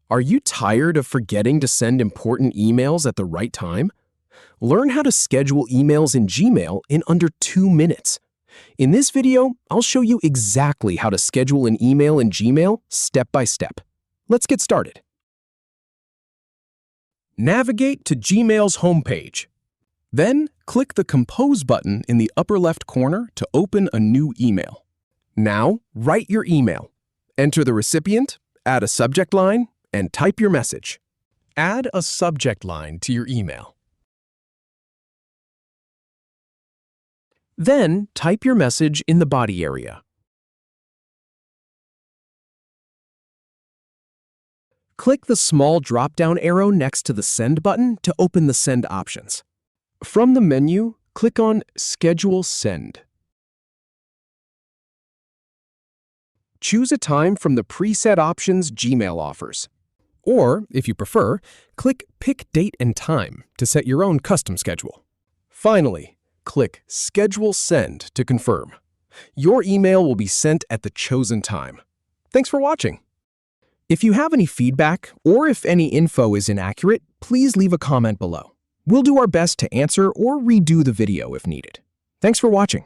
Are you tired of forgetting to send important emails at the right time? Learn how to schedule emails in Gmail in under 2 minutes. In this video, I'll show you exactly how to schedule an email in Gmail step by step. Let's get started. Navigate to Gmail's homepage. Then, click the Compose button in the upper left corner to open a new email. Now, write your email. Enter the recipient, add a subject line, and type your message. Add a subject line to your email. Then, type your message in the body area. Click the small drop-down arrow next to the Send button to open the Send options. From the menu, click on Schedule Send. Choose a time from the preset options Gmail offers. Or, if you prefer, click Pick Date and Time to set your own custom schedule. Finally, click Schedule Send to confirm. Your email will be sent at the chosen time. Thanks for watching. If you have any feedback or if any info is inaccurate, please leave a comment below. We'll do our best to answer or redo the video if needed. Thanks for watching.